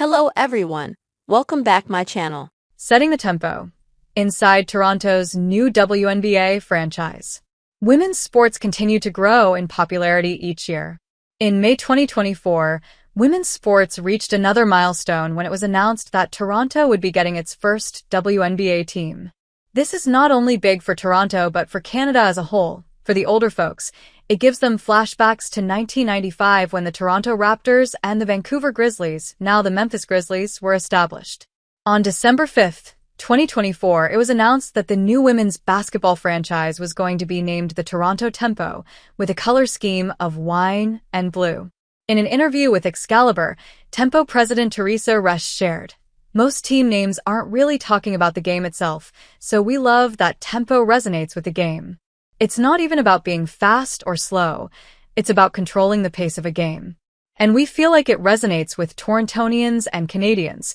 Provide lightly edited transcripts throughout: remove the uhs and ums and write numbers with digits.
Hello everyone, welcome back my channel. Setting the tempo. Inside Toronto's new WNBA franchise. Women's sports continue to grow in popularity each year. In May 2024, women's sports reached another milestone when it was announced that Toronto would be getting its first WNBA team. This is not only big for Toronto but for Canada as a whole. For the older folks, it gives them flashbacks to 1995 when the Toronto Raptors and the Vancouver Grizzlies, now the Memphis Grizzlies, were established. On December 5, 2024, it was announced that the new women's basketball franchise was going to be named the Toronto Tempo, with a color scheme of wine and blue. In an interview with Excalibur, Tempo president Teresa Resch shared, "Most team names aren't really talking about the game itself, so we love that Tempo resonates with the game. It's not even about being fast or slow, it's about controlling the pace of a game. And we feel like it resonates with Torontonians and Canadians.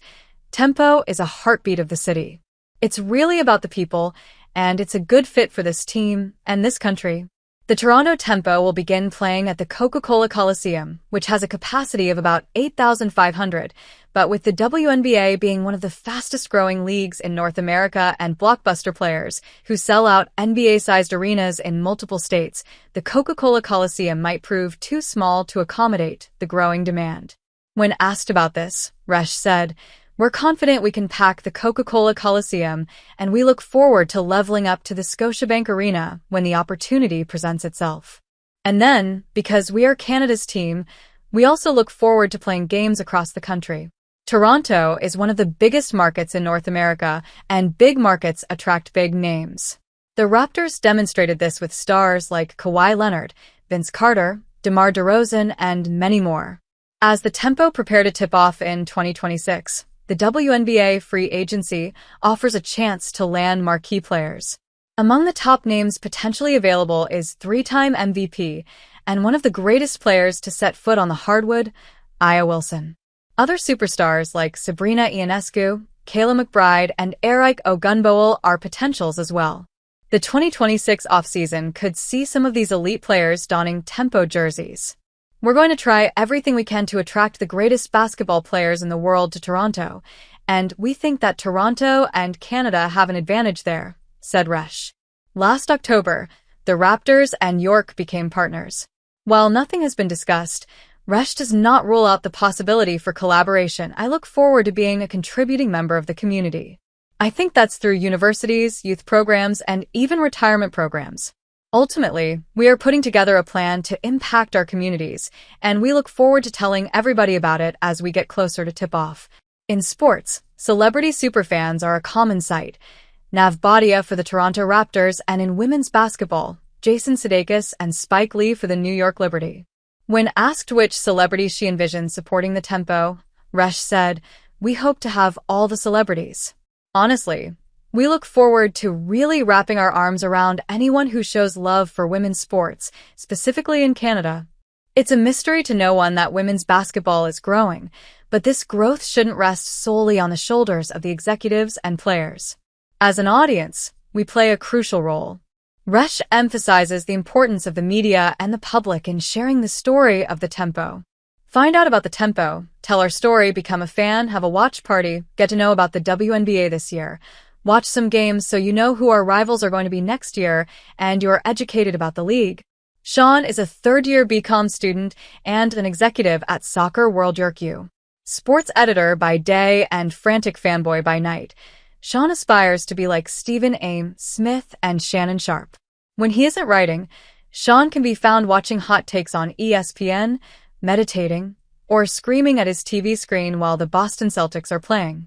Tempo is a heartbeat of the city. It's really about the people, and it's a good fit for this team and this country." The Toronto Tempo will begin playing at the Coca-Cola Coliseum, which has a capacity of about 8,500, but with the WNBA being one of the fastest-growing leagues in North America and blockbuster players who sell out NBA-sized arenas in multiple states, the Coca-Cola Coliseum might prove too small to accommodate the growing demand. When asked about this, Resch said, "We're confident we can pack the Coca-Cola Coliseum, and we look forward to leveling up to the Scotiabank Arena when the opportunity presents itself. And then, because we are Canada's team, we also look forward to playing games across the country." Toronto is one of the biggest markets in North America, and big markets attract big names. The Raptors demonstrated this with stars like Kawhi Leonard, Vince Carter, DeMar DeRozan, and many more. As the Tempo prepare to tip off in 2026, the WNBA free agency offers a chance to land marquee players. Among the top names potentially available is three-time MVP and one of the greatest players to set foot on the hardwood, Aya Wilson. Other superstars like Sabrina Ionescu, Kayla McBride, and Eric Ogunbowale are potentials as well. The 2026 offseason could see some of these elite players donning Tempo jerseys. "We're going to try everything we can to attract the greatest basketball players in the world to Toronto, and we think that Toronto and Canada have an advantage there," said Resch. Last October, the Raptors and York became partners. While nothing has been discussed, Resch does not rule out the possibility for collaboration. "I look forward to being a contributing member of the community. I think that's through universities, youth programs, and even retirement programs. Ultimately, we are putting together a plan to impact our communities, and we look forward to telling everybody about it as we get closer to tip-off." In sports, celebrity superfans are a common sight. Nav Bhatia for the Toronto Raptors, and in women's basketball, Jason Sudeikis and Spike Lee for the New York Liberty. When asked which celebrities she envisioned supporting the Tempo, Resch said, "We hope to have all the celebrities. Honestly, we look forward to really wrapping our arms around anyone who shows love for women's sports, specifically in Canada. It's a mystery to no one that women's basketball is growing, but this growth shouldn't rest solely on the shoulders of the executives and players. As an audience, we play a crucial role." Resch emphasizes the importance of the media and the public in sharing the story of the Tempo. Find out about the Tempo, tell our story, become a fan, have a watch party, get to know about the WNBA this year. Watch some games so you know who our rivals are going to be next year, and you're educated about the league. Sean is a third-year BCom student and an executive at Soccer World U. Sports editor by day and frantic fanboy by night. Sean aspires to be like Stephen A. Smith and Shannon Sharpe. When he isn't writing, Sean can be found watching hot takes on ESPN, meditating, or screaming at his TV screen while the Boston Celtics are playing.